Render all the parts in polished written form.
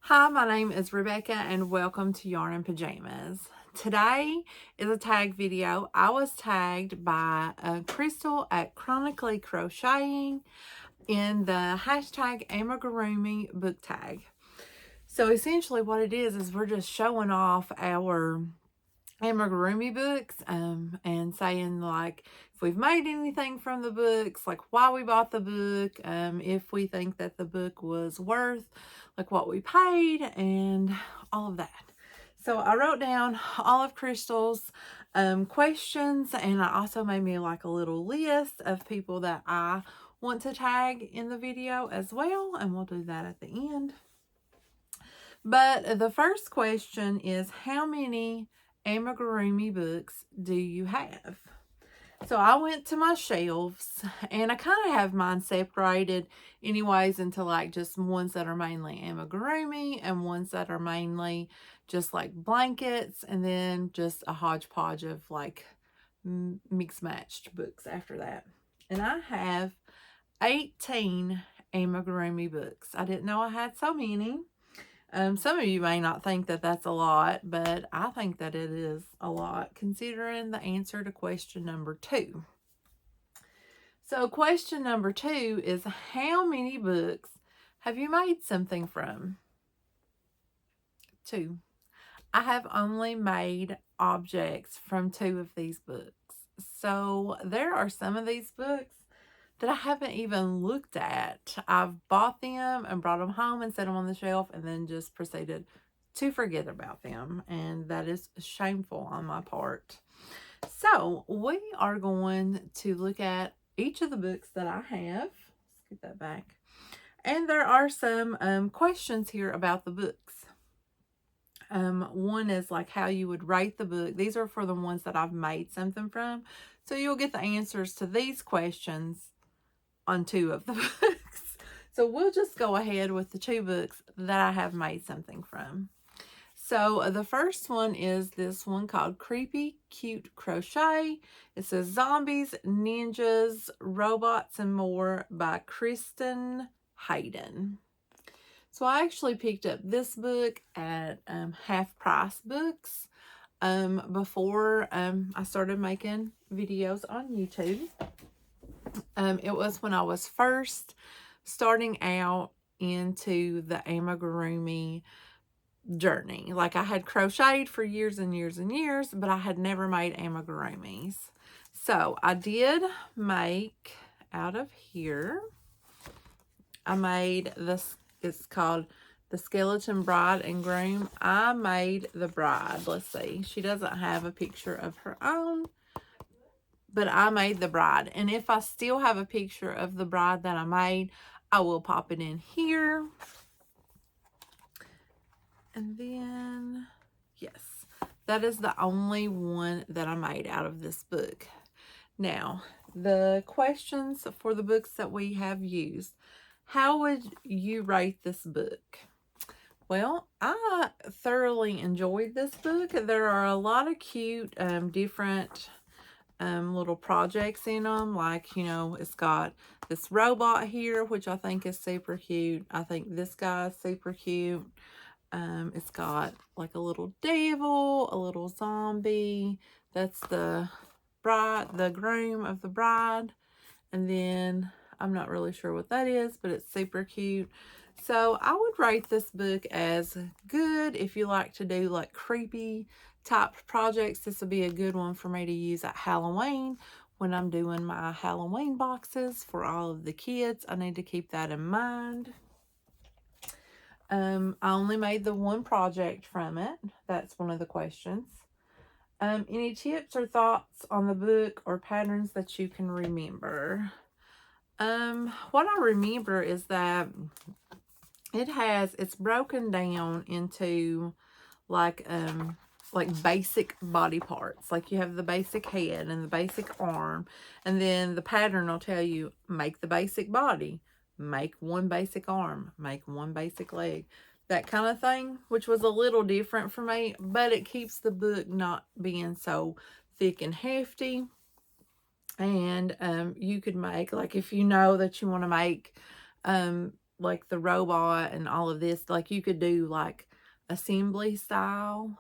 Hi, my name is Rebecca and welcome to Yarn and Pajamas. Today is a tag video. I was tagged by Crystal at Chronically Crocheting in the hashtag Amigurumi book tag. So essentially what it is we're just showing off our Amigurumi books and saying like if we've made anything from the books, like why we bought the book, if we think that the book was worth like what we paid and all of that. So I wrote down all of Crystal's questions, and I also made me like a little list of people that I want to tag in the video as well, and we'll do that at the end. But the first question is, how many Amigurumi books do you have? So I went to my shelves, and I kind of have mine separated anyways into like just ones that are mainly Amigurumi and ones that are mainly just like blankets, and then just a hodgepodge of like mixed matched books after that. And I have 18 Amigurumi books. I didn't know I had so many. Some of you may not think that that's a lot, but I think that it is a lot considering the answer to question number 2. So question number 2 is, how many books have you made something from? 2. I have only made objects from 2 of these books. So there are some of these books that I haven't even looked at. I've bought them and brought them home and set them on the shelf and then just proceeded to forget about them. And that is shameful on my part. So we are going to look at each of the books that I have. Let's get that back. And there are some questions here about the books. One is like how you would rate the book. These are for the ones that I've made something from. So you'll get the answers to these questions on 2 of the books. So we'll just go ahead with the 2 books that I have made something from. So the first one is this one called Creepy Cute Crochet. It says Zombies, Ninjas, Robots, and More by Kristen Hayden. So I actually picked up this book at Half Price Books before I started making videos on YouTube. It was when I was first starting out into the amigurumi journey. Like I had crocheted for years and years and years, but I had never made amigurumis. So I did make out of here. I made this, it's called the Skeleton Bride and Groom. I made the bride. Let's see. She doesn't have a picture of her own, but I made the bride. And if I still have a picture of the bride that I made, I will pop it in here. And then, yes, that is the only one that I made out of this book. Now, the questions for the books that we have used. How would you rate this book? Well, I thoroughly enjoyed this book. There are a lot of cute, different little projects in them. Like, you know, it's got this robot here, which I think is super cute. I think this guy is super cute. It's got like a little devil, a little zombie. That's the bride, the groom of the bride. And then I'm not really sure what that is, but it's super cute. So I would rate this book as good. If you like to do like creepy type projects, this would be a good one for me to use at Halloween when I'm doing my Halloween boxes for all of the kids. I need to keep that in mind. I only made the one project from it. That's one of the questions. Any tips or thoughts on the book or patterns that you can remember? What I remember is that it's broken down into like basic body parts. Like you have the basic head and the basic arm, and then the pattern will tell you make the basic body, make one basic arm, make one basic leg, that kind of thing, which was a little different for me, but it keeps the book not being so thick and hefty. And you could make, like if you know that you want to make like the robot and all of this, like you could do like assembly style,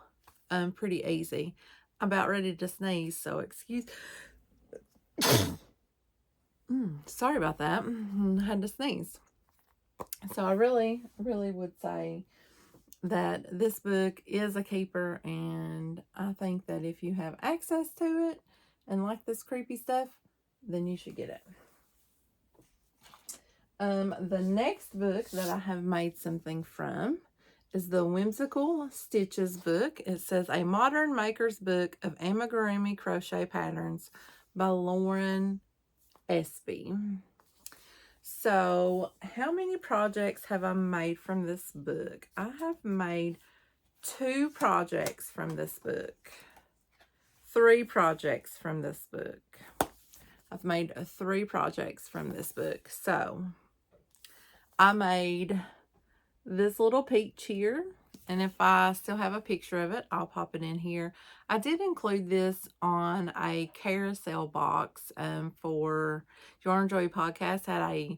pretty easy. I'm about ready to sneeze, so excuse. Sorry about that. I had to sneeze. So I really, really would say that this book is a keeper, and I think that if you have access to it and like this creepy stuff, then you should get it. The next book that I have made something from is the Whimsical Stitches book. It says A Modern Maker's Book of Amigurumi Crochet Patterns by Lauren Espy. So, how many projects have I made from this book? I have made 2 projects from this book. 3 projects from this book. I've made 3 projects from this book. So, I made this little peach here, and if I still have a picture of it, I'll pop it in here. I did include this on a carousel box for Yarn Joy Podcast, had a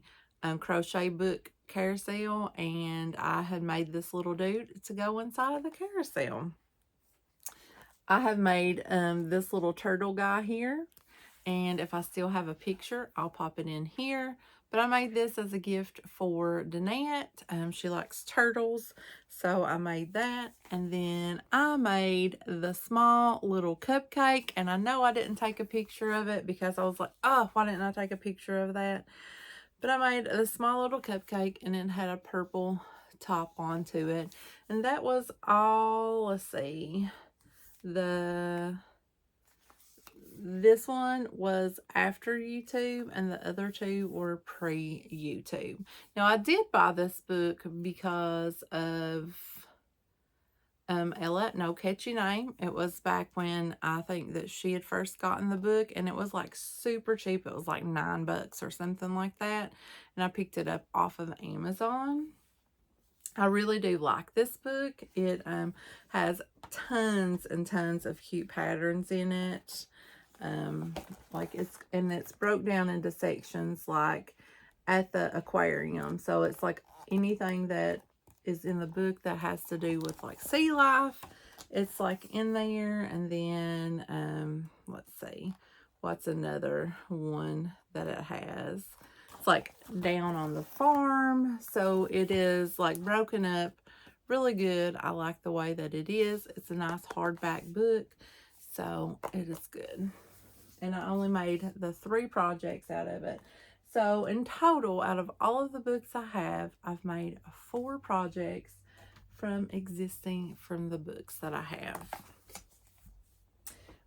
crochet book carousel, and I had made this little dude to go inside of the carousel. I have made this little turtle guy here, and if I still have a picture, I'll pop it in here. But I made this as a gift for Danette. She likes turtles, so I made that. And then I made the small little cupcake. And I know I didn't take a picture of it because I was like, oh, why didn't I take a picture of that? But I made a small little cupcake, and it had a purple top onto it. And that was all, let's see, this one was after YouTube, and the other 2 were pre-YouTube. Now, I did buy this book because of Ella, No Catchy Name. It was back when I think that she had first gotten the book, and it was like super cheap. It was like $9 or something like that, and I picked it up off of Amazon. I really do like this book. It has tons and tons of cute patterns in it. Like it's broke down into sections like at the aquarium. So it's like anything that is in the book that has to do with like sea life, it's like in there. And then let's see, what's another one that it has? It's like down on the farm. So it is like broken up really good. I like the way that it is. It's a nice hardback book, so it is good. And I only made the 3 projects out of it. So in total, out of all of the books I have, I've made 4 projects from the books that I have.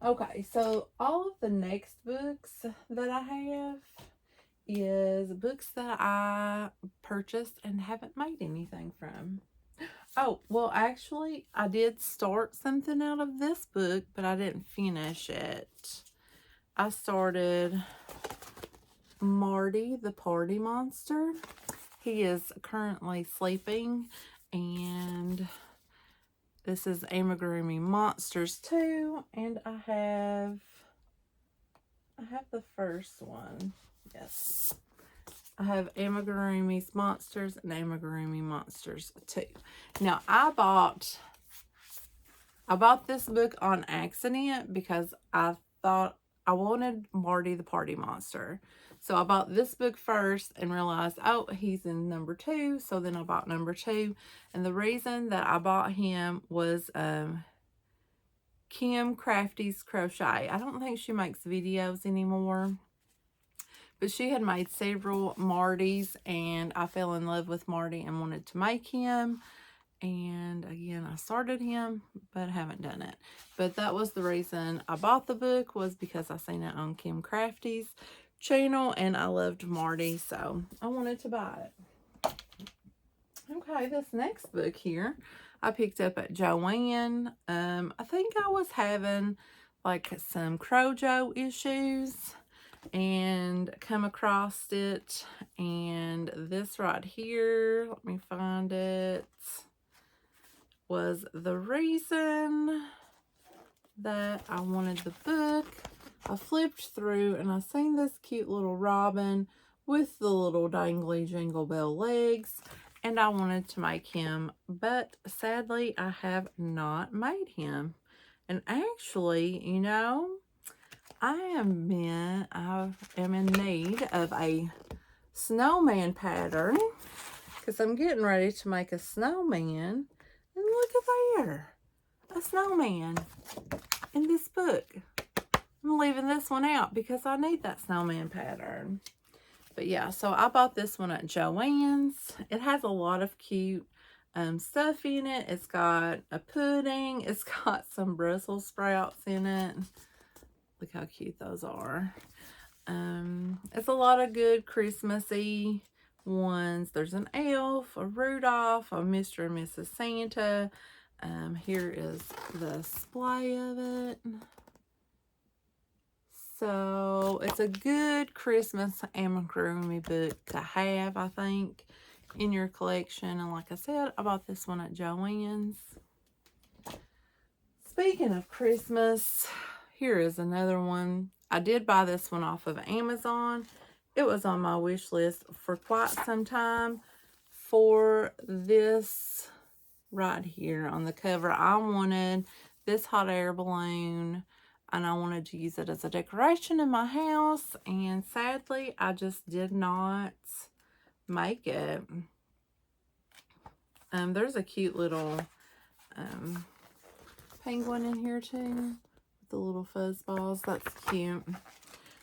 Okay, so all of the next books that I have is books that I purchased and haven't made anything from. Oh, well, actually, I did start something out of this book, but I didn't finish it. I started Marty the Party Monster. He is currently sleeping, and this is Amigurumi Monsters 2, and I have the first one. Yes. I have Amigurumi's Monsters and Amigurumi Monsters 2. Now, I bought this book on accident because I thought I wanted Marty the Party Monster. So I bought this book first and realized, oh, he's in number 2. So then I bought number 2. And the reason that I bought him was Kim Crafty's Crochet. I don't think she makes videos anymore, but she had made several Martys, and I fell in love with Marty and wanted to make him. And again, I started him, but haven't done it. But that was the reason I bought the book, was because I seen it on Kim Crafty's channel, and I loved Marty, so I wanted to buy it. Okay, this next book here, I picked up at Joann. I think I was having like some Crojo issues and come across it, and this right here, let me find it, was the reason that I wanted the book. I flipped through and I seen this cute little robin with the little dangly jingle bell legs. And I wanted to make him, but sadly I have not made him. And actually, you know, I am in need of a snowman pattern because I'm getting ready to make a snowman. And look at there, a snowman in this book. I'm leaving this one out because I need that snowman pattern. But yeah, so I bought this one at Joann's. It has a lot of cute stuff in it. It's got a pudding. It's got some Brussels sprouts in it. Look how cute those are. It's a lot of good Christmassy ones. There's an elf, a Rudolph, a Mr. and Mrs. Santa. Here is the display of it. So it's a good Christmas amigurumi book to have, I think, in your collection. And like I said, I bought this one at Joann's. Speaking of Christmas, here is another one. I did buy this one off of Amazon. It was on my wish list for quite some time for this right here on the cover. I wanted this hot air balloon and I wanted to use it as a decoration in my house, and sadly I just did not make it. There's a cute little penguin in here too, with the little fuzz balls. That's cute.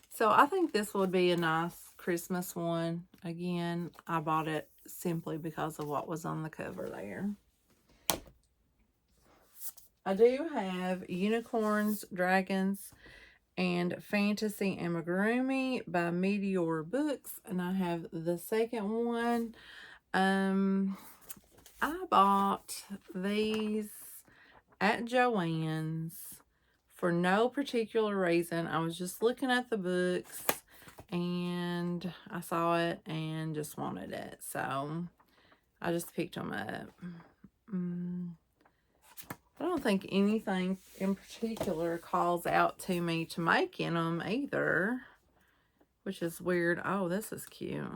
So I think this would be a nice Christmas one. Again, I bought it simply because of what was on the cover there. I do have Unicorns, Dragons, and Fantasy Amigurumi by Meteor Books, and I have the second one. I bought these at Joann's for no particular reason. I was just looking at the books and I saw it and just wanted it, so I just picked them up. I don't think anything in particular calls out to me to make in them either, which is weird. Oh, this is cute.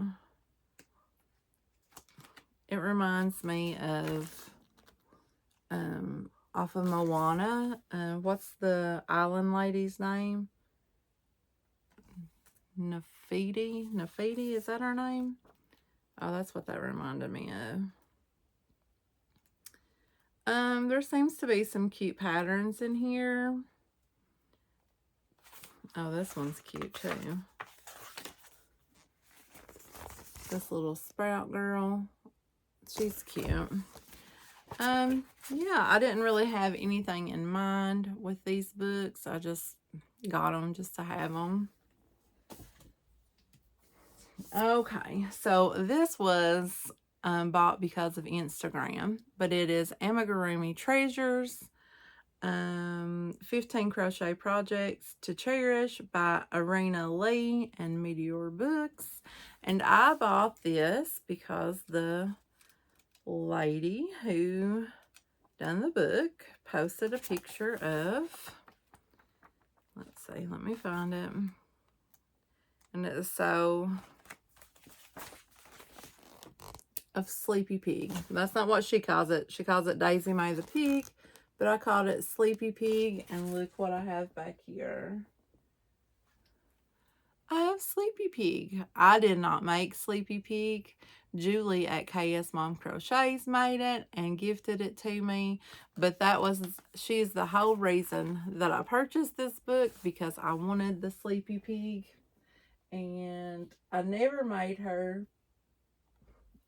It reminds me of off of Moana. What's the island lady's name? Nafidi? Nafidi, is that her name? Oh, that's what that reminded me of. There seems to be some cute patterns in here. Oh, this one's cute too. This little sprout girl. She's cute. Yeah, I didn't really have anything in mind with these books. I just got them just to have them. Okay, so this was bought because of Instagram, but it is Amigurumi Treasures, 15 crochet projects to cherish by Arena Lee and Meteor Books. And I bought this because the lady who done the book posted a picture of, let's see, let me find it. And it is so of Sleepy Pig. That's not what she calls it. She calls it Daisy May the Pig, but I called it Sleepy Pig, and look what I have back here. I have Sleepy Pig. I did not make Sleepy Pig. Julie at KS Mom Crochets made it and gifted it to me, but she's the whole reason that I purchased this book, because I wanted the Sleepy Pig, and I never made her.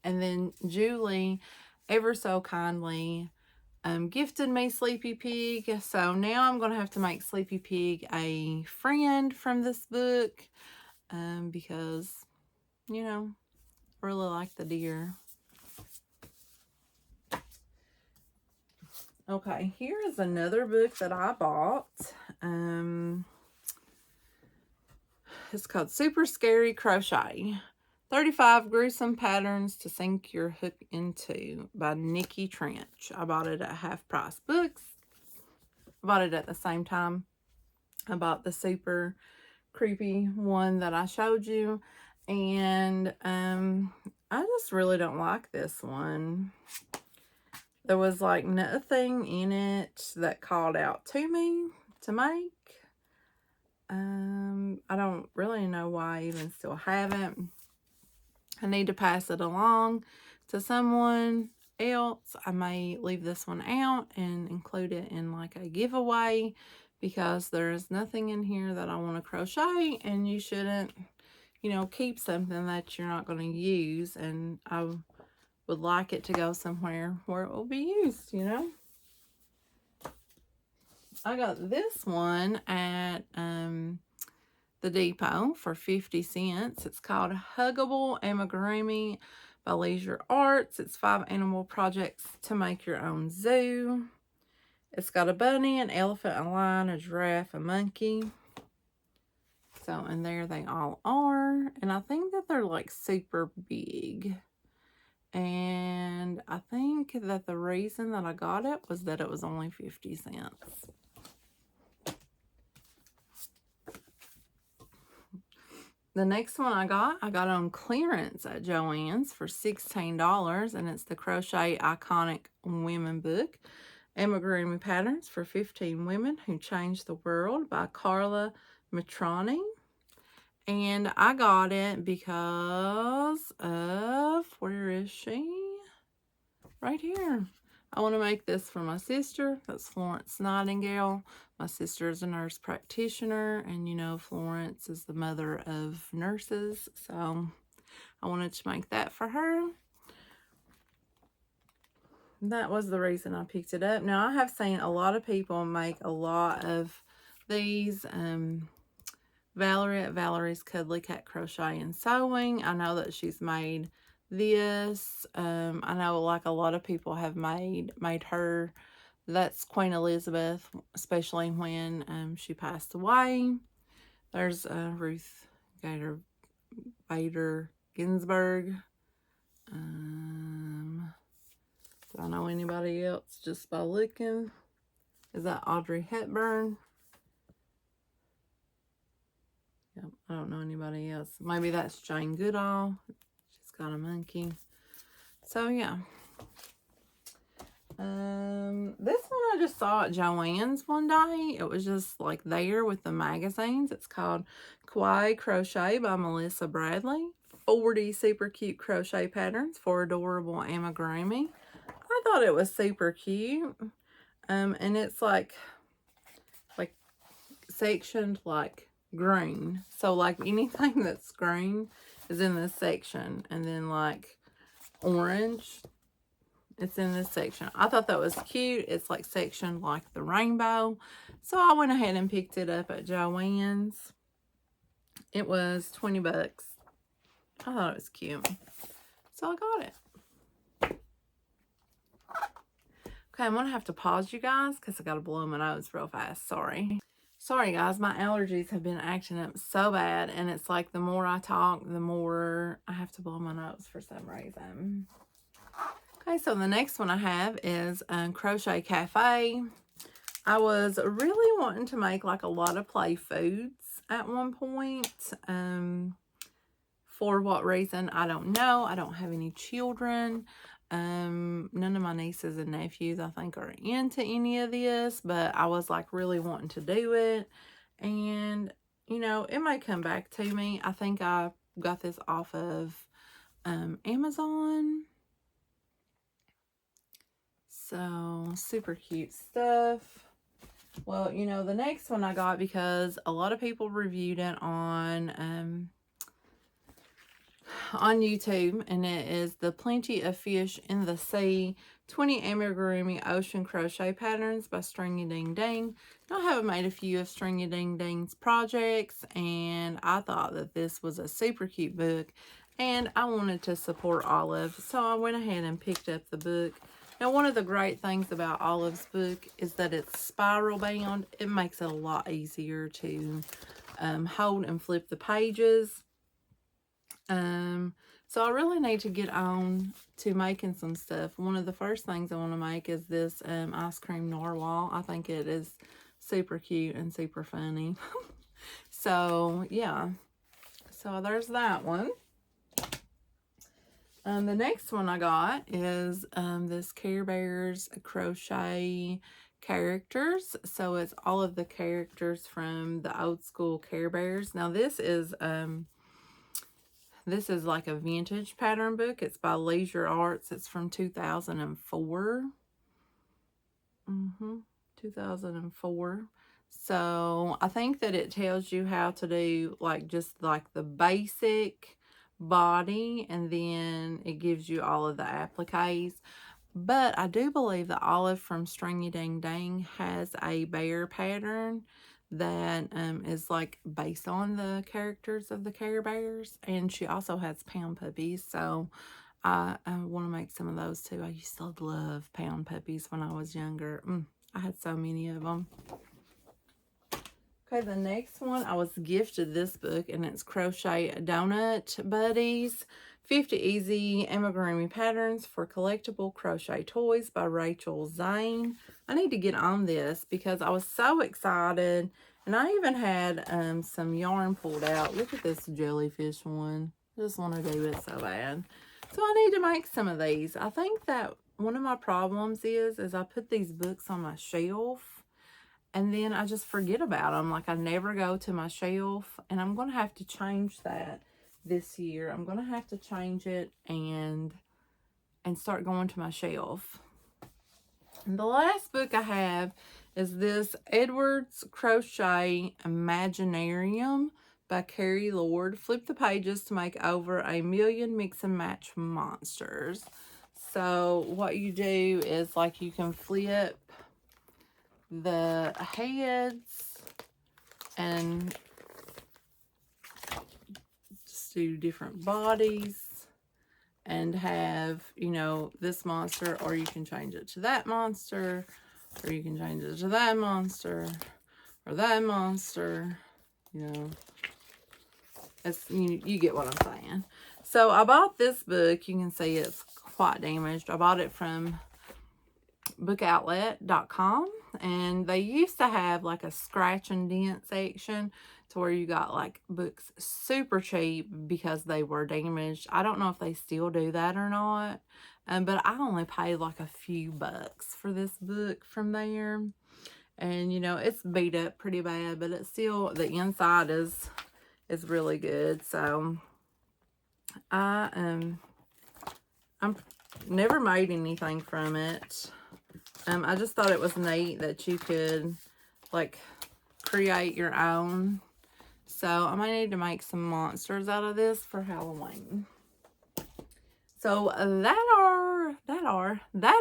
And then Julie ever so kindly gifted me Sleepy Pig. So now I'm going to have to make Sleepy Pig a friend from this book, because, you know, I really like the deer. Okay, here is another book that I bought. It's called Super Scary Crochet. 35 Gruesome Patterns to Sink Your Hook Into by Nikki Trench. I bought it at Half Price Books. I bought it at the same time I bought the super creepy one that I showed you. And I just really don't like this one. There was like nothing in it that called out to me to make. I don't really know why I even still have it. I need to pass it along to someone else. I may leave this one out and include it in like a giveaway, because there's nothing in here that I want to crochet, and you shouldn't, you know, keep something that you're not going to use. And I would like it to go somewhere where it will be used, you know. I got this one at the Depot for 50 cents. It's called Huggable Amigurumi by Leisure Arts. It's 5 animal projects to make your own zoo. It's got a bunny, an elephant, a lion, a giraffe, a monkey. So, and there they all are. And I think that they're like super big. And I think that the reason that I got it was that it was only 50 cents. The next one I got on clearance at Joann's for $16, and it's the Crochet Iconic Women book, Amigurumi Patterns for 15 Women Who Changed the World by Carla Matroni. And I got it because of, where is she? Right here. I want to make this for my sister. That's Florence Nightingale. My sister is a nurse practitioner, and you know Florence is the mother of nurses, so I wanted to make that for her. That was the reason I picked it up. Now, I have seen a lot of people make a lot of these. Valerie at Valerie's Cuddly Cat Crochet and Sewing, I know that she's made this. I know like a lot of people have made her. That's Queen Elizabeth, especially when she passed away. There's Ruth Bader Ginsburg. Do I know anybody else just by looking? Is that Audrey Hepburn? Yep, I don't know anybody else. Maybe that's Jane Goodall. She's got a monkey. So yeah. This one I just saw at Joann's one day. It was just like there with the magazines. It's called Kawaii Crochet by Melissa Bradley. 40 super cute crochet patterns for adorable amigurumi. I thought it was super cute. And it's like sectioned like green. So like anything that's green is in this section. And then like orange, it's in this section. I thought that was cute. It's like sectioned like the rainbow. So I went ahead and picked it up at Joann's. It was 20 bucks. I thought it was cute. So I got it. Okay, I'm going to have to pause you guys because I got to blow my nose real fast. Sorry. Sorry guys, my allergies have been acting up so bad. And it's like the more I talk, the more I have to blow my nose for some reason. Okay, so the next one I have is Crochet Cafe. I was really wanting to make like a lot of play foods at one point. For what reason, I don't know. I don't have any children. None of my nieces and nephews, I think, are into any of this. But I was like really wanting to do it. And, you know, it may come back to me. I think I got this off of Amazon. So, super cute stuff. Well, you know, the next one I got because a lot of people reviewed it on YouTube, and it is the Plenty of Fish in the Sea 20 Amigurumi Ocean Crochet Patterns by Stringy Ding Ding. I have made a few of Stringy Ding Ding's projects, and I thought that this was a super cute book, and I wanted to support Olive, so I went ahead and picked up the book. Now, one of the great things about Olive's book is that it's spiral bound. It makes it a lot easier to hold and flip the pages. So I really need to get on to making some stuff. One of the first things I want to make is this ice cream narwhal. I think it is super cute and super funny. So yeah, So there's that one. The next one I got is this Care Bears crochet characters. So it's all of the characters from the old school Care Bears. Now this is like a vintage pattern book. It's by Leisure Arts. It's from 2004. 2004. So I think that it tells you how to do like just like the basic body, and then it gives you all of the appliques. But I do believe that Olive from Stringy Dang Dang has a bear pattern that is like based on the characters of the Care Bears, and she also has pound puppies, so I want to make some of those too. I used to love pound puppies when I was younger. I had so many of them. Okay, the next one, I was gifted this book, and it's Crochet Donut Buddies, 50 Easy Amigurumi Patterns for Collectible Crochet Toys by Rachel Zane. I need to get on this because I was so excited, and I even had some yarn pulled out. Look at this jellyfish one. I just want to do it so bad. So I need to make some of these. I think that one of my problems is I put these books on my shelf, and then I just forget about them. Like I never go to my shelf, and I'm going to have to change that this year. I'm going to have to change it and start going to my shelf. And the last book I have is this Edwards Crochet Imaginarium by Carrie Lord. Flip the pages to make over 1,000,000 mix and match monsters. So what you do is like you can flip the heads and just do different bodies and have, you know, this monster, or you can change it to that monster, or you can change it to that monster or that monster, you know. It's, you get what I'm saying. So I bought this book. You can see it's quite damaged. I bought it from bookoutlet.com, and they used to have like a scratch and dent section to where you got like books super cheap because they were damaged. I don't know if they still do that or not, but I only paid like a few bucks for this book from there. And you know, it's beat up pretty bad, but it's still, the inside is really good. So I'm never made anything from it. I just thought it was neat that you could like create your own. So I might need to make some monsters out of this for Halloween. So that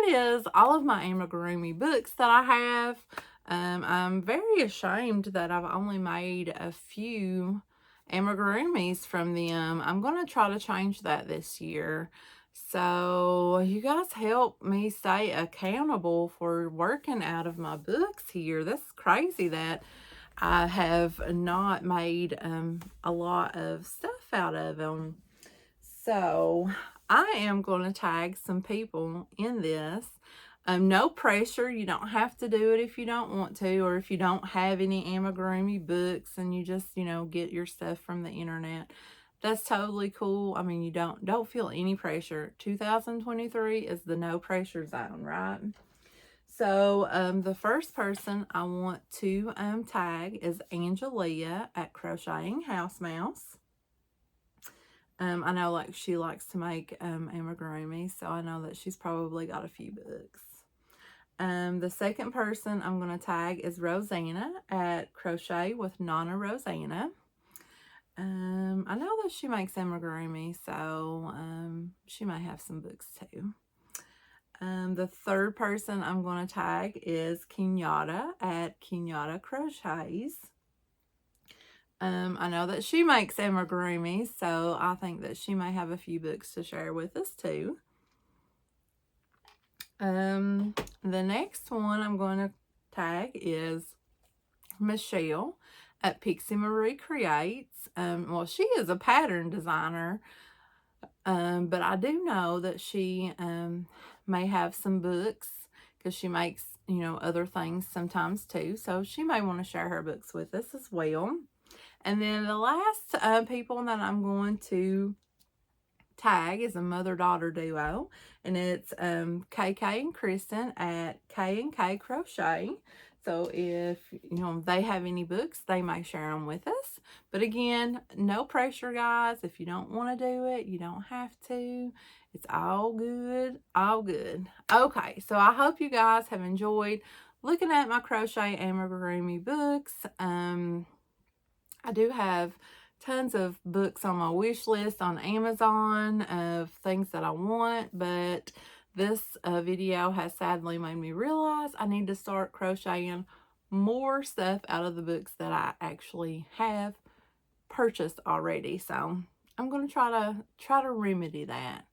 is all of my amigurumi books that I have. I'm very ashamed that I've only made a few amigurumis from them. I'm going to try to change that this year. So you guys help me stay accountable for working out of my books here. That's crazy that I have not made a lot of stuff out of them. So I am going to tag some people in this. No pressure. You don't have to do it if you don't want to, or if you don't have any amigurumi books and you just, you know, get your stuff from the internet. That's totally cool. I mean, you don't feel any pressure. 2023 is the no pressure zone, right? So the first person I want to tag is Angelia at Crocheting House Mouse. I know like she likes to make amigurumi, so I know that she's probably got a few books. The second person I'm going to tag is Rosanna at Crochet with Nana Rosanna. I know that she makes amigurumi, so she might have some books too. The third person I'm going to tag is Kenyatta at Kenyatta Crochets. I know that she makes amigurumi, so I think that she may have a few books to share with us too. The next one I'm going to tag is Michelle at Pixie Marie Creates. Well, she is a pattern designer, but I do know that she may have some books because she makes, you know, other things sometimes too. So she may want to share her books with us as well. And then the last people that I'm going to tag is a mother-daughter duo, and it's KK and Kristen at K&K Crochet. So if they have any books, they may share them with us. But again, no pressure, guys. If you don't want to do it, you don't have to. It's all good, all good. Okay, so I hope you guys have enjoyed looking at my Crochet Amigurumi books. I do have tons of books on my wish list on Amazon of things that I want, but this video has sadly made me realize I need to start crocheting more stuff out of the books that I actually have purchased already. So I'm going to try to remedy that.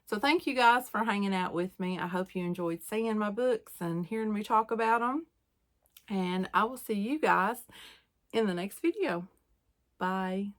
So thank you guys for hanging out with me. I hope you enjoyed seeing my books and hearing me talk about them. And I will see you guys in the next video. Bye.